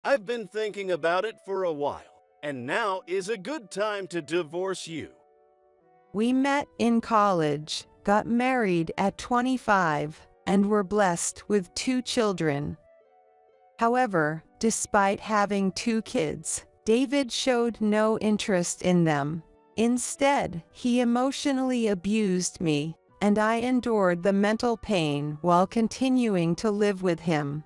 I've been thinking about it for a while, and now is a good time to divorce you. We met in college, got married at 25, and were blessed with 2 children. However, despite having 2 kids, David showed no interest in them. Instead, he emotionally abused me, and I endured the mental pain while continuing to live with him.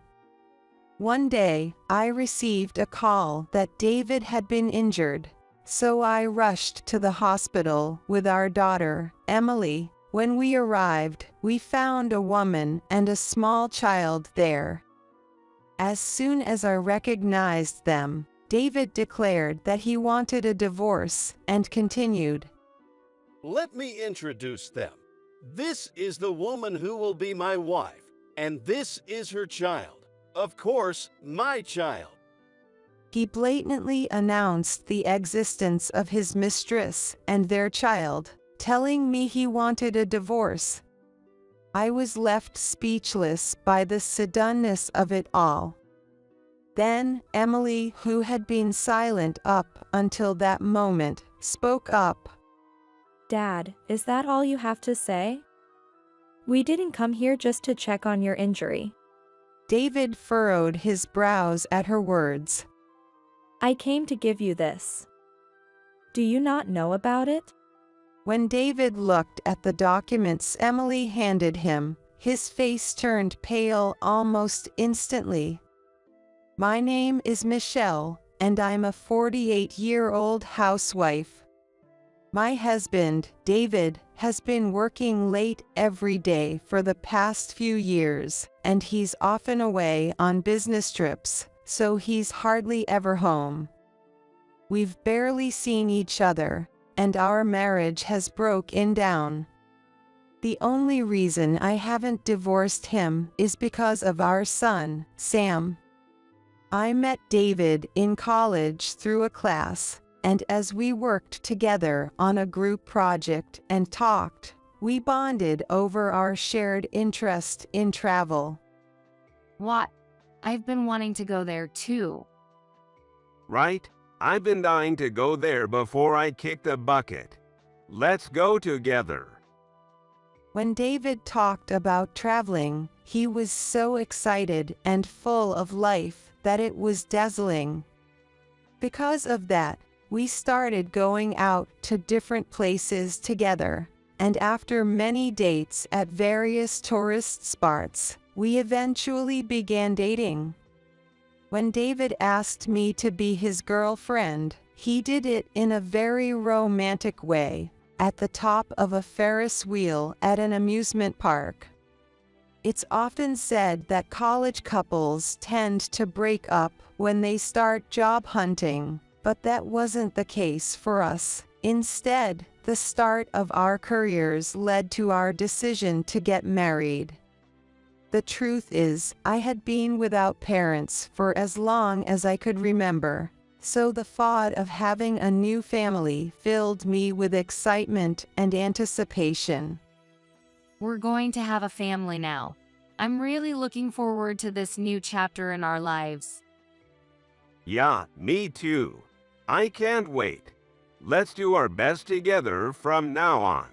One day, I received a call that David had been injured, so I rushed to the hospital with our daughter, Emily. When we arrived, we found a woman and a small child there. As soon as I recognized them, David declared that he wanted a divorce and continued. Let me introduce them. This is the woman who will be my wife, and this is her child. Of course, my child. He blatantly announced the existence of his mistress and their child, telling me he wanted a divorce. I was left speechless by the suddenness of it all. Then, Emily, who had been silent up until that moment, spoke up. Dad, is that all you have to say? We didn't come here just to check on your injury. David furrowed his brows at her words. I came to give you this. Do you not know about it? When David looked at the documents Emily handed him, his face turned pale almost instantly. My name is Michelle, and I'm a 48-year-old housewife. My husband, David, has been working late every day for the past few years, and he's often away on business trips, so he's hardly ever home. We've barely seen each other, and our marriage has broken down. The only reason I haven't divorced him is because of our son, Sam. I met David in college through a class, and as we worked together on a group project and talked, we bonded over our shared interest in travel. What? I've been wanting to go there too. Right? I've been dying to go there before I kick the bucket. Let's go together. When David talked about traveling, he was so excited and full of life that it was dazzling. Because of that, we started going out to different places together, and after many dates at various tourist spots, we eventually began dating. When David asked me to be his girlfriend, he did it in a very romantic way, at the top of a Ferris wheel at an amusement park. It's often said that college couples tend to break up when they start job hunting, but that wasn't the case for us. Instead, the start of our careers led to our decision to get married. The truth is, I had been without parents for as long as I could remember, so the thought of having a new family filled me with excitement and anticipation. We're going to have a family now. I'm really looking forward to this new chapter in our lives. Yeah, me too. I can't wait. Let's do our best together from now on.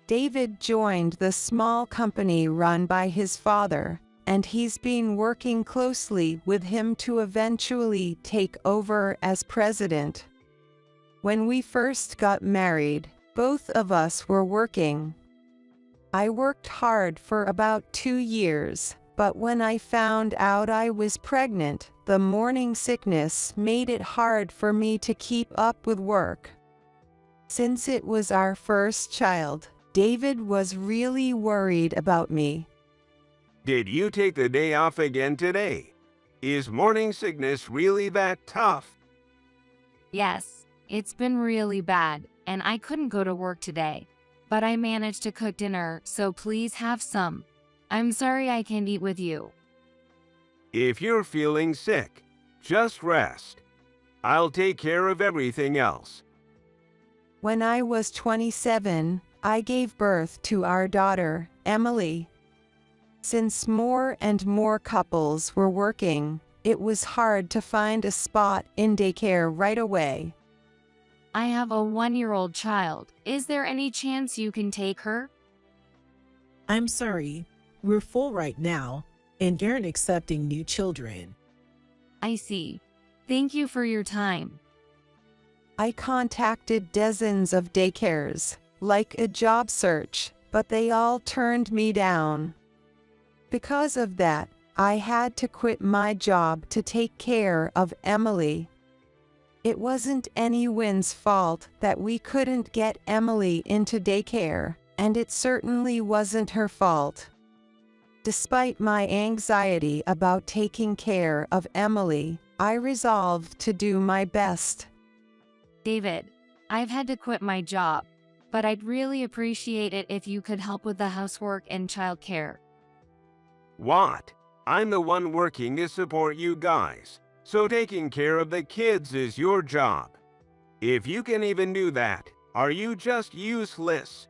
David joined the small company run by his father, and he's been working closely with him to eventually take over as president. When we first got married, both of us were working. I worked hard for about 2 years, but when I found out I was pregnant, the morning sickness made it hard for me to keep up with work. Since it was our first child, David was really worried about me. Did you take the day off again today? Is morning sickness really that tough? Yes, it's been really bad, and I couldn't go to work today. But I managed to cook dinner, so please have some. I'm sorry I can't eat with you. If you're feeling sick, just rest. I'll take care of everything else. When I was 27, I gave birth to our daughter, Emily. Since more and more couples were working, it was hard to find a spot in daycare right away. I have a 1-year-old child. Is there any chance you can take her? I'm sorry, we're full right now and aren't accepting new children. I see. Thank you for your time. I contacted dozens of daycares, like a job search, but they all turned me down. Because of that, I had to quit my job to take care of Emily. It wasn't anyone's fault that we couldn't get Emily into daycare, and it certainly wasn't her fault. Despite my anxiety about taking care of Emily, I resolved to do my best. David, I've had to quit my job, but I'd really appreciate it if you could help with the housework and childcare. What? I'm the one working to support you guys, so taking care of the kids is your job. If you can even do that, are you just useless?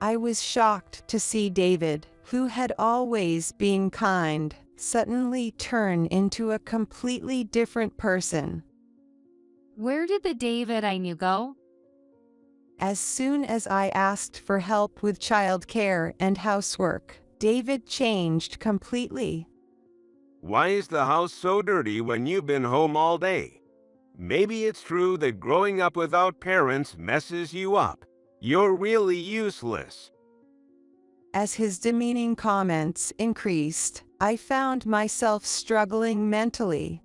I was shocked to see David, who had always been kind, suddenly turn into a completely different person. Where did the David I knew go? As soon as I asked for help with childcare and housework, David changed completely. Why is the house so dirty when you've been home all day? Maybe it's true that growing up without parents messes you up. You're really useless. As his demeaning comments increased, I found myself struggling mentally.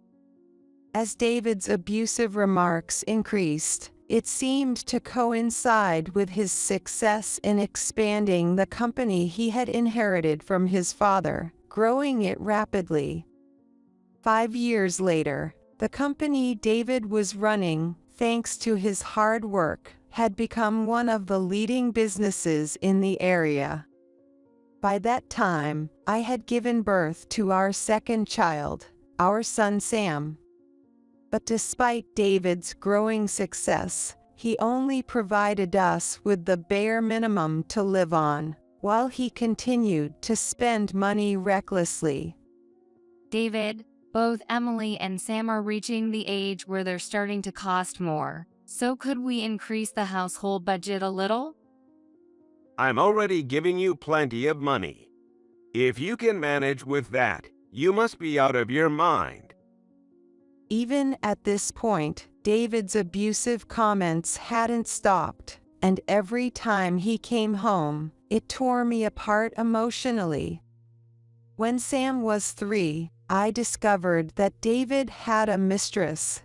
As David's abusive remarks increased, it seemed to coincide with his success in expanding the company he had inherited from his father, growing it rapidly. 5 years later, the company David was running, thanks to his hard work, had become one of the leading businesses in the area. By that time, I had given birth to our second child, our son Sam. But despite David's growing success, he only provided us with the bare minimum to live on, while he continued to spend money recklessly. David, both Emily and Sam are reaching the age where they're starting to cost more. So could we increase the household budget a little? I'm already giving you plenty of money. If you can manage with that, you must be out of your mind. Even at this point, David's abusive comments hadn't stopped, and every time he came home, it tore me apart emotionally. When Sam was 3, I discovered that David had a mistress.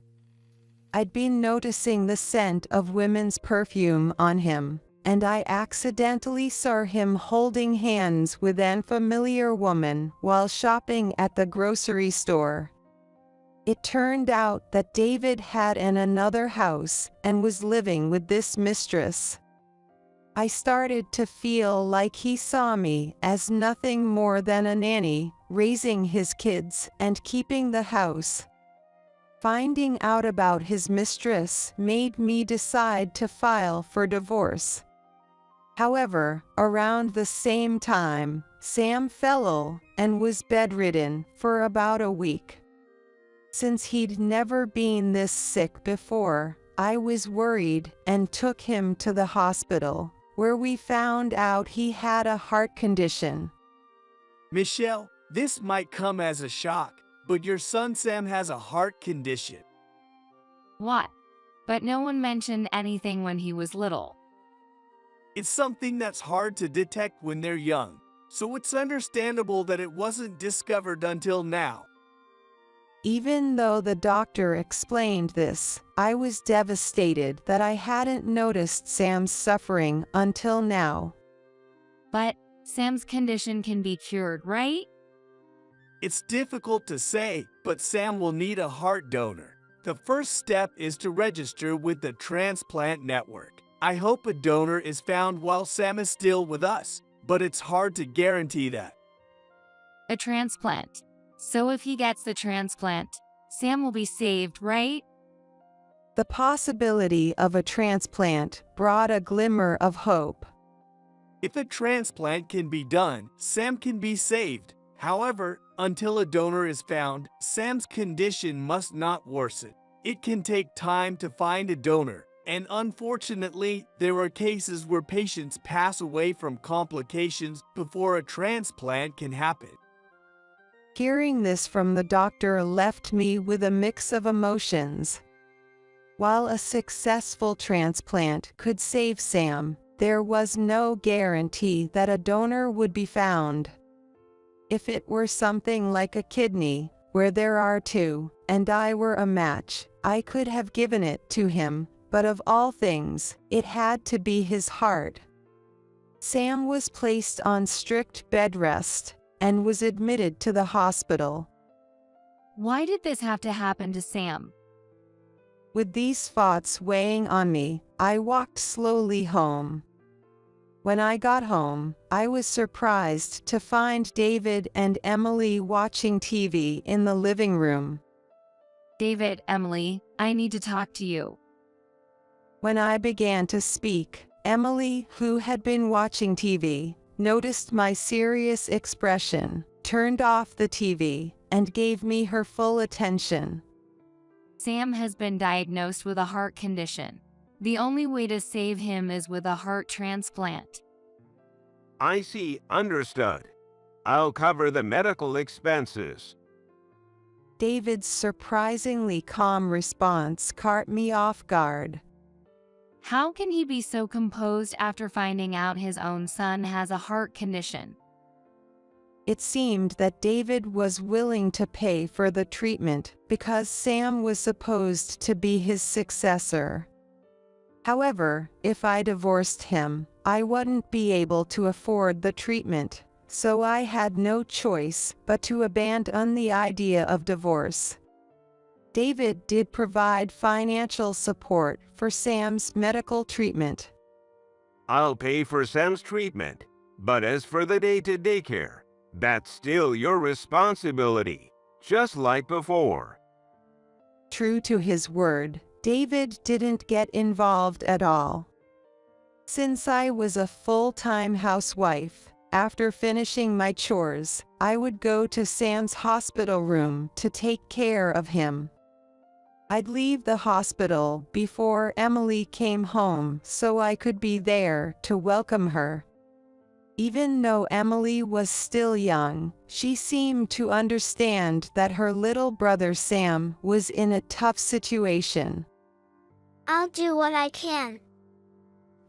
I'd been noticing the scent of women's perfume on him, and I accidentally saw him holding hands with an unfamiliar woman while shopping at the grocery store. It turned out that David had another house and was living with this mistress. I started to feel like he saw me as nothing more than a nanny, raising his kids and keeping the house. Finding out about his mistress made me decide to file for divorce. However, around the same time, Sam fell ill and was bedridden for about a week. Since he'd never been this sick before, I was worried and took him to the hospital, where we found out he had a heart condition. Michelle, this might come as a shock, but your son Sam has a heart condition. What? But no one mentioned anything when he was little. It's something that's hard to detect when they're young, so it's understandable that it wasn't discovered until now. Even though the doctor explained this, I was devastated that I hadn't noticed Sam's suffering until now. But Sam's condition can be cured, right? It's difficult to say, but Sam will need a heart donor. The first step is to register with the transplant network. I hope a donor is found while Sam is still with us, but it's hard to guarantee that. A transplant. So if he gets the transplant, Sam will be saved, right? The possibility of a transplant brought a glimmer of hope. If a transplant can be done, Sam can be saved. However, until a donor is found, Sam's condition must not worsen. It can take time to find a donor, and unfortunately, there are cases where patients pass away from complications before a transplant can happen. Hearing this from the doctor left me with a mix of emotions. While a successful transplant could save Sam, there was no guarantee that a donor would be found. If it were something like a kidney, where there are two, and I were a match, I could have given it to him, but of all things, it had to be his heart. Sam was placed on strict bed rest and was admitted to the hospital. Why did this have to happen to Sam? With these thoughts weighing on me, I walked slowly home. When I got home, I was surprised to find David and Emily watching TV in the living room. David, Emily, I need to talk to you. When I began to speak, Emily, who had been watching TV, noticed my serious expression, turned off the TV, and gave me her full attention. Sam has been diagnosed with a heart condition. The only way to save him is with a heart transplant. I see, understood. I'll cover the medical expenses. David's surprisingly calm response caught me off guard. How can he be so composed after finding out his own son has a heart condition? It seemed that David was willing to pay for the treatment because Sam was supposed to be his successor. However, if I divorced him, I wouldn't be able to afford the treatment, so I had no choice but to abandon the idea of divorce. David did provide financial support for Sam's medical treatment. I'll pay for Sam's treatment, but as for the day-to-day care, that's still your responsibility, just like before. True to his word, David didn't get involved at all. Since I was a full-time housewife, after finishing my chores, I would go to Sam's hospital room to take care of him. I'd leave the hospital before Emily came home so I could be there to welcome her. Even though Emily was still young, she seemed to understand that her little brother Sam was in a tough situation. I'll do what I can.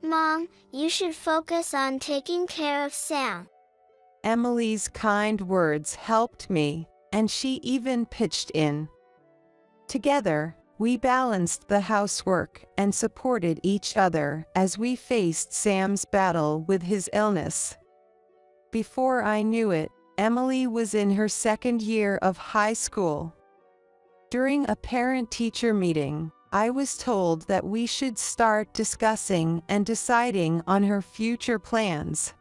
Mom, you should focus on taking care of Sam. Emily's kind words helped me, and she even pitched in. Together, we balanced the housework and supported each other as we faced Sam's battle with his illness. Before I knew it, Emily was in her second year of high school. During a parent-teacher meeting, I was told that we should start discussing and deciding on her future plans.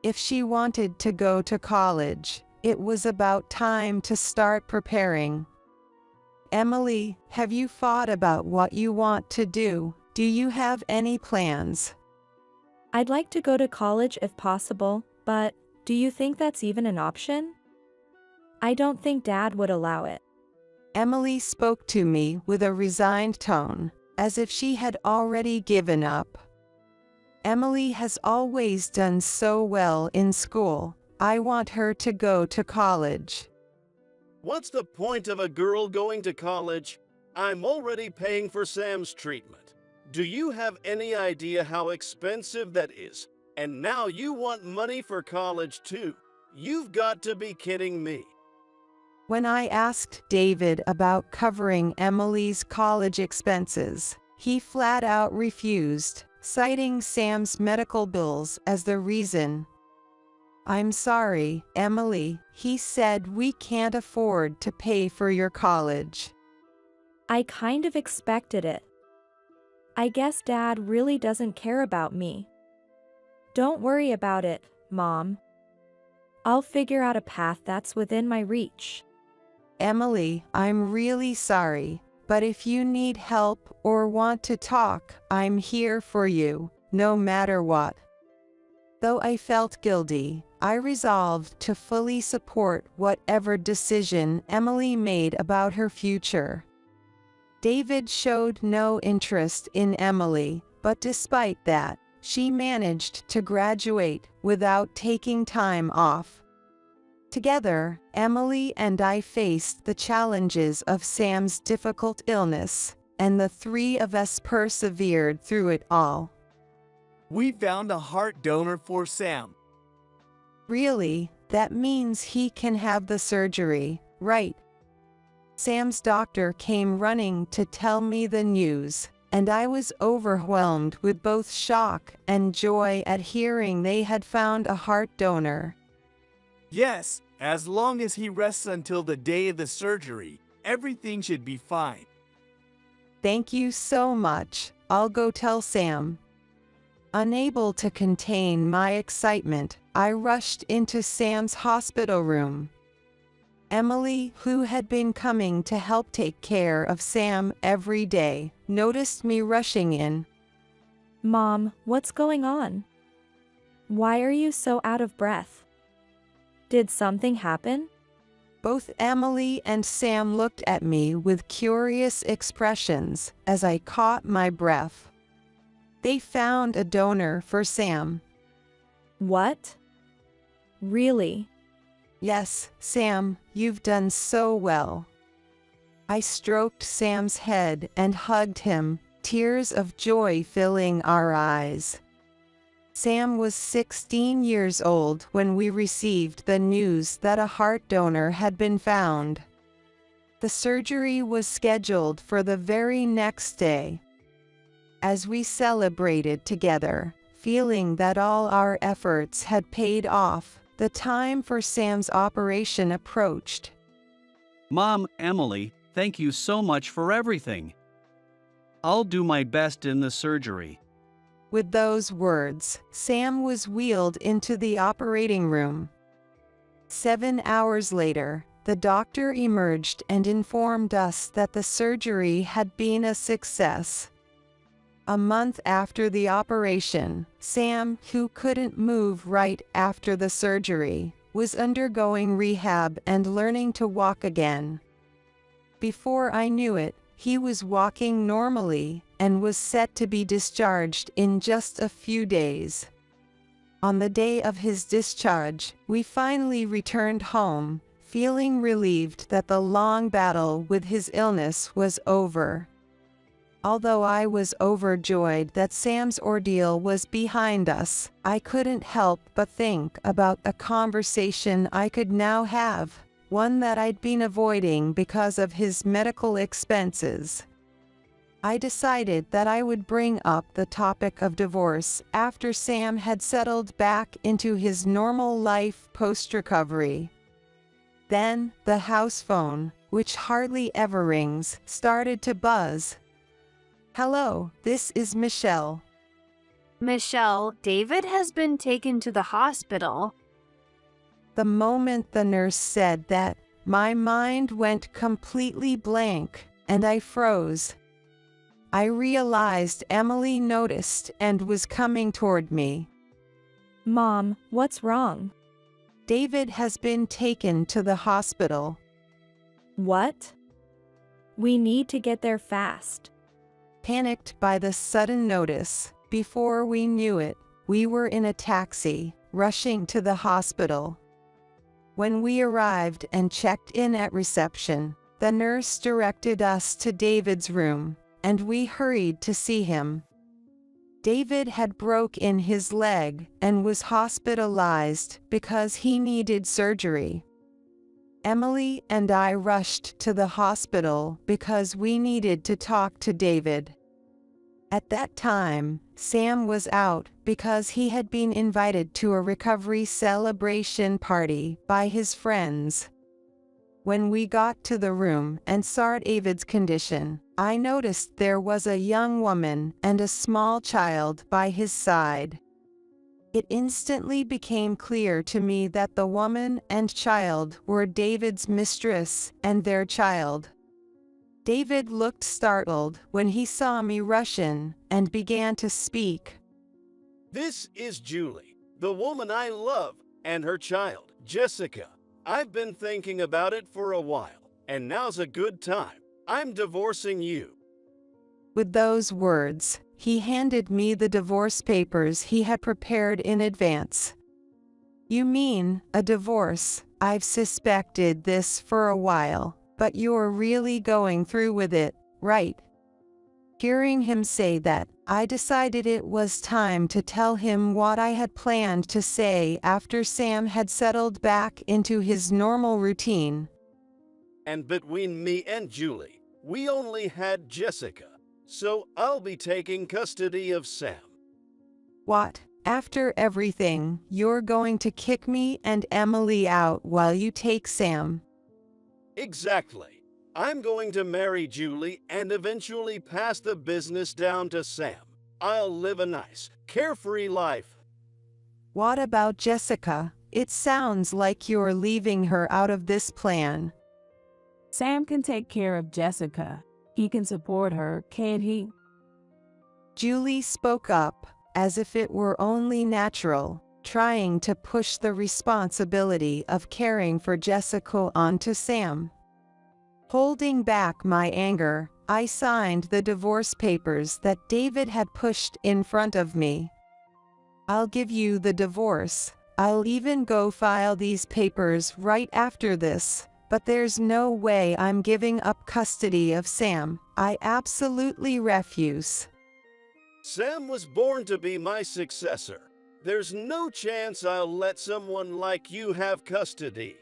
If she wanted to go to college, it was about time to start preparing. Emily, have you thought about what you want to do? Do you have any plans? I'd like to go to college if possible, but do you think that's even an option? I don't think Dad would allow it. Emily spoke to me with a resigned tone, as if she had already given up. Emily has always done so well in school. I want her to go to college. What's the point of a girl going to college? I'm already paying for Sam's treatment. Do you have any idea how expensive that is? And now you want money for college too? You've got to be kidding me. When I asked David about covering Emily's college expenses, he flat out refused, citing Sam's medical bills as the reason. I'm sorry, Emily, he said, we can't afford to pay for your college. I kind of expected it. I guess Dad really doesn't care about me. Don't worry about it, Mom. I'll figure out a path that's within my reach. Emily, I'm really sorry, but if you need help or want to talk, I'm here for you, no matter what. Though I felt guilty, I resolved to fully support whatever decision Emily made about her future. David showed no interest in Emily, but despite that, she managed to graduate without taking time off. Together, Emily and I faced the challenges of Sam's difficult illness, and the three of us persevered through it all. We found a heart donor for Sam. Really, that means he can have the surgery, right? Sam's doctor came running to tell me the news, and I was overwhelmed with both shock and joy at hearing they had found a heart donor. Yes, as long as he rests until the day of the surgery, everything should be fine. Thank you so much. I'll go tell Sam. Unable to contain my excitement, I rushed into Sam's hospital room. Emily, who had been coming to help take care of Sam every day, noticed me rushing in. Mom, what's going on? Why are you so out of breath? Did something happen? Both Emily and Sam looked at me with curious expressions as I caught my breath. They found a donor for Sam. What? Really? Yes, Sam, you've done so well. I stroked Sam's head and hugged him, tears of joy filling our eyes. Sam was 16 years old when we received the news that a heart donor had been found. The surgery was scheduled for the very next day. As we celebrated together, feeling that all our efforts had paid off, the time for Sam's operation approached. Mom, Emily, thank you so much for everything. I'll do my best in the surgery. With those words, Sam was wheeled into the operating room. 7 hours later, the doctor emerged and informed us that the surgery had been a success. A month after the operation, Sam, who couldn't move right after the surgery, was undergoing rehab and learning to walk again. Before I knew it, he was walking normally and was set to be discharged in just a few days. On the day of his discharge, we finally returned home, feeling relieved that the long battle with his illness was over. Although I was overjoyed that Sam's ordeal was behind us, I couldn't help but think about a conversation I could now have, one that I'd been avoiding because of his medical expenses. I decided that I would bring up the topic of divorce after Sam had settled back into his normal life post-recovery. Then, the house phone, which hardly ever rings, started to buzz. Hello, this is Michelle. Michelle, David has been taken to the hospital. The moment the nurse said that, my mind went completely blank, and I froze. I realized Emily noticed and was coming toward me. Mom, what's wrong? David has been taken to the hospital. What? We need to get there fast. Panicked by the sudden notice, before we knew it, we were in a taxi, rushing to the hospital. When we arrived and checked in at reception, the nurse directed us to David's room, and we hurried to see him. David had broken his leg and was hospitalized because he needed surgery. Emily and I rushed to the hospital because we needed to talk to David. At that time, Sam was out because he had been invited to a recovery celebration party by his friends. When we got to the room and saw David's condition, I noticed there was a young woman and a small child by his side. It instantly became clear to me that the woman and child were David's mistress and their child. David looked startled when he saw me rush in and began to speak. This is Julie, the woman I love. and her child, Jessica. I've been thinking about it for a while, and now's a good time. I'm divorcing you. With those words, he handed me the divorce papers he had prepared in advance. You mean a divorce? I've suspected this for a while, but you're really going through with it, right? Hearing him say that, I decided it was time to tell him what I had planned to say after Sam had settled back into his normal routine. And between me and Julie, we only had Jessica, so I'll be taking custody of Sam. What? After everything, you're going to kick me and Emily out while you take Sam? Exactly. I'm going to marry Julie and eventually pass the business down to Sam. I'll live a nice, carefree life. What about Jessica? It sounds like you're leaving her out of this plan. Sam can take care of Jessica. He can support her, can't he? Julie spoke up, as if it were only natural, trying to push the responsibility of caring for Jessica onto Sam. Holding back my anger, I signed the divorce papers that David had pushed in front of me. I'll give you the divorce. I'll even go file these papers right after this, but there's no way I'm giving up custody of Sam. I absolutely refuse. Sam was born to be my successor. There's no chance I'll let someone like you have custody.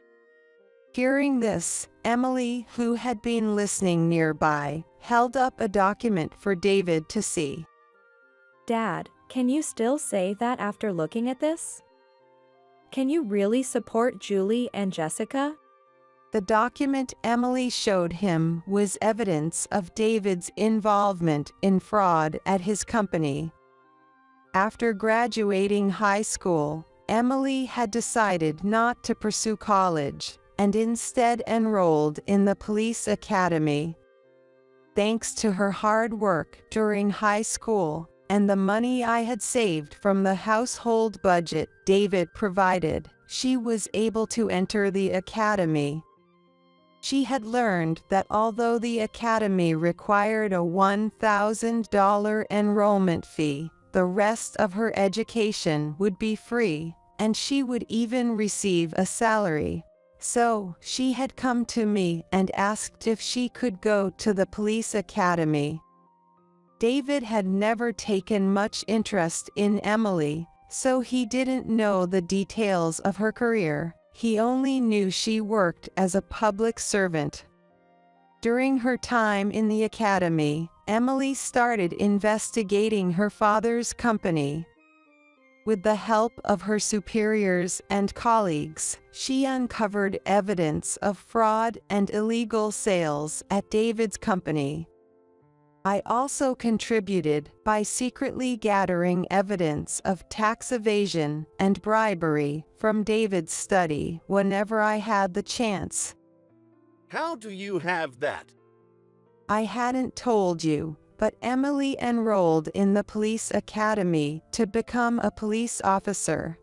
Hearing this, Emily, who had been listening nearby, held up a document for David to see. Dad, can you still say that after looking at this? Can you really support Julie and Jessica? The document Emily showed him was evidence of David's involvement in fraud at his company. After graduating high school, Emily had decided not to pursue college, and instead enrolled in the police academy. Thanks to her hard work during high school, and the money I had saved from the household budget David provided, she was able to enter the academy. She had learned that although the academy required a $1,000 enrollment fee, the rest of her education would be free, and she would even receive a salary. So, she had come to me and asked if she could go to the police academy. David had never taken much interest in Emily, so he didn't know the details of her career. He only knew she worked as a public servant. During her time in the academy, Emily started investigating her father's company. With the help of her superiors and colleagues, she uncovered evidence of fraud and illegal sales at David's company. I also contributed by secretly gathering evidence of tax evasion and bribery from David's study whenever I had the chance. How do you have that? I hadn't told you, but Emily enrolled in the police academy to become a police officer.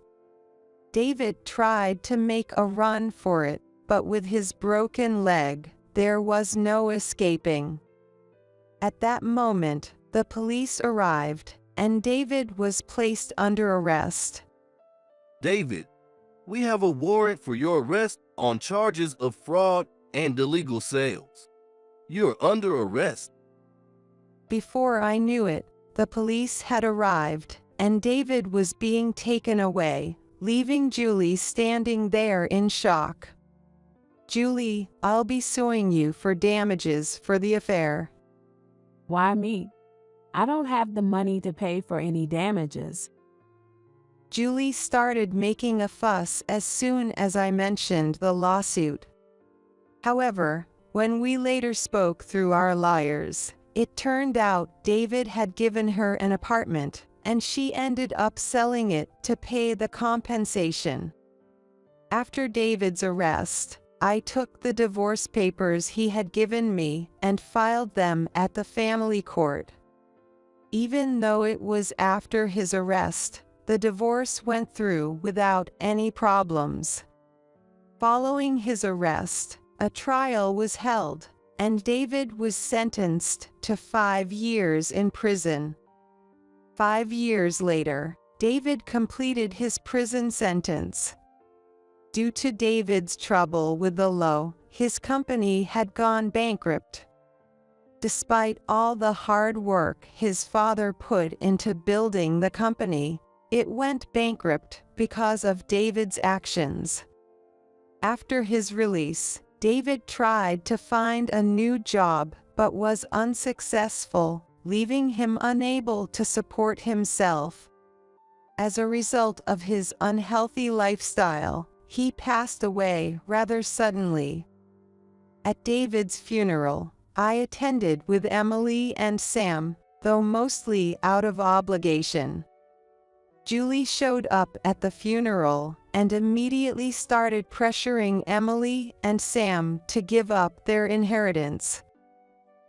David tried to make a run for it, but with his broken leg, there was no escaping. At that moment, the police arrived, and David was placed under arrest. David, we have a warrant for your arrest on charges of fraud and illegal sales. You're under arrest. Before I knew it, the police had arrived, and David was being taken away, leaving Julie standing there in shock. Julie, I'll be suing you for damages for the affair. Why me? I don't have the money to pay for any damages. Julie started making a fuss as soon as I mentioned the lawsuit. However, when we later spoke through our lawyers, it turned out David had given her an apartment, and she ended up selling it to pay the compensation. After David's arrest, I took the divorce papers he had given me and filed them at the family court. Even though it was after his arrest, the divorce went through without any problems. Following his arrest, a trial was held, and David was sentenced to 5 years in prison. 5 years later, David completed his prison sentence. Due to David's trouble with the law, his company had gone bankrupt. Despite all the hard work his father put into building the company, it went bankrupt because of David's actions. After his release, David tried to find a new job but was unsuccessful, leaving him unable to support himself. As a result of his unhealthy lifestyle, he passed away rather suddenly. At David's funeral, I attended with Emily and Sam, though mostly out of obligation. Julie showed up at the funeral and immediately started pressuring Emily and Sam to give up their inheritance.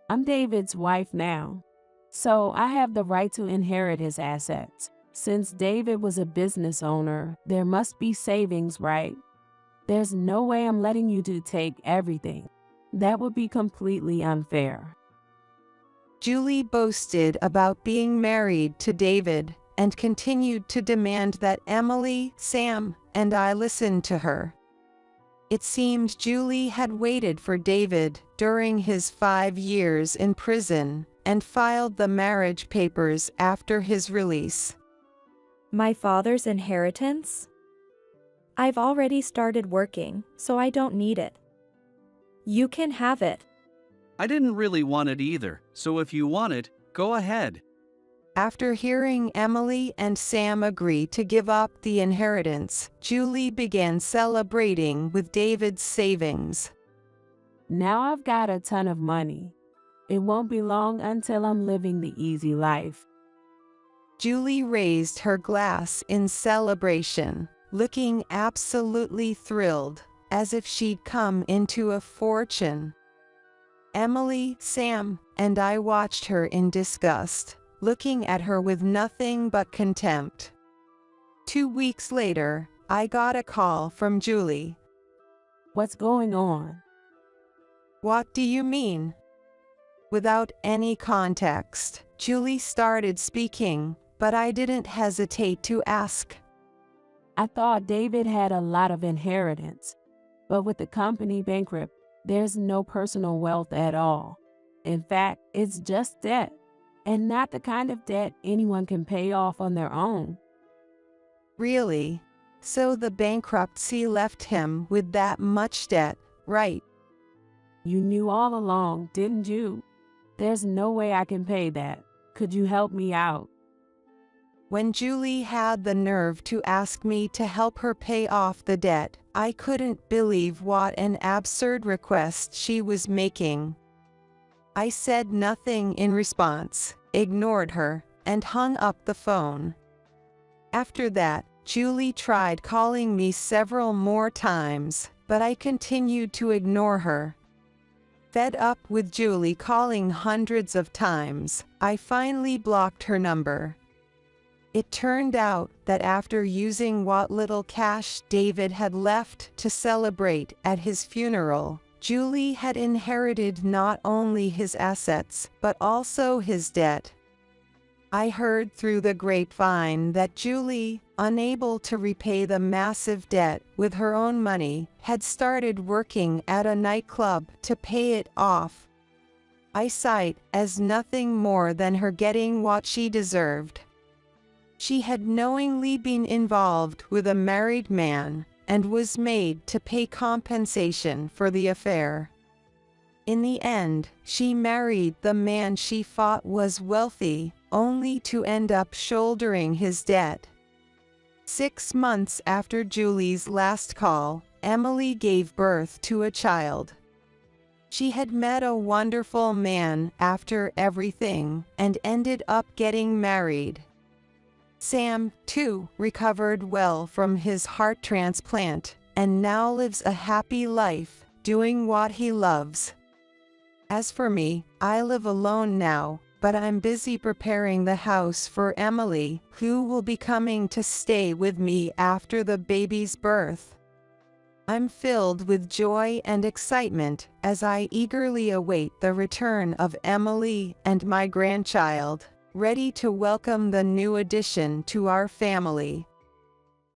I'm David's wife now, so I have the right to inherit his assets. Since David was a business owner, there must be savings, right? There's no way I'm letting you two take everything. That would be completely unfair. Julie boasted about being married to David and continued to demand that Emily, Sam, and I listen to her. It seemed Julie had waited for David during his 5 years in prison and filed the marriage papers after his release. My father's inheritance? I've already started working, so I don't need it. You can have it. I didn't really want it either, so if you want it, go ahead. After hearing Emily and Sam agree to give up the inheritance, Julie began celebrating with David's savings. Now I've got a ton of money. It won't be long until I'm living the easy life. Julie raised her glass in celebration, looking absolutely thrilled, as if she'd come into a fortune. Emily, Sam, and I watched her in disgust, looking at her with nothing but contempt. 2 weeks later, I got a call from Julie. What's going on? What do you mean? Without any context, Julie started speaking, but I didn't hesitate to ask. I thought David had a lot of inheritance, but with the company bankrupt, there's no personal wealth at all. In fact, it's just debt, and not the kind of debt anyone can pay off on their own. Really? So the bankruptcy left him with that much debt, right? You knew all along, didn't you? There's no way I can pay that. Could you help me out? When Julie had the nerve to ask me to help her pay off the debt, I couldn't believe what an absurd request she was making. I said nothing in response, ignored her, and hung up the phone. After that, Julie tried calling me several more times, but I continued to ignore her. Fed up with Julie calling hundreds of times, I finally blocked her number. It turned out that after using what little cash David had left to celebrate at his funeral, Julie had inherited not only his assets, but also his debt. I heard through the grapevine that Julie, unable to repay the massive debt with her own money, had started working at a nightclub to pay it off. I saw it as nothing more than her getting what she deserved. She had knowingly been involved with a married man and was made to pay compensation for the affair. In the end, she married the man she thought was wealthy, only to end up shouldering his debt. 6 months after Julie's last call, Emily gave birth to a child. She had met a wonderful man after everything and ended up getting married. Sam, too, recovered well from his heart transplant and now lives a happy life, doing what he loves. As for me, I live alone now, but I'm busy preparing the house for Emily, who will be coming to stay with me after the baby's birth. I'm filled with joy and excitement as I eagerly await the return of Emily and my grandchild, ready to welcome the new addition to our family.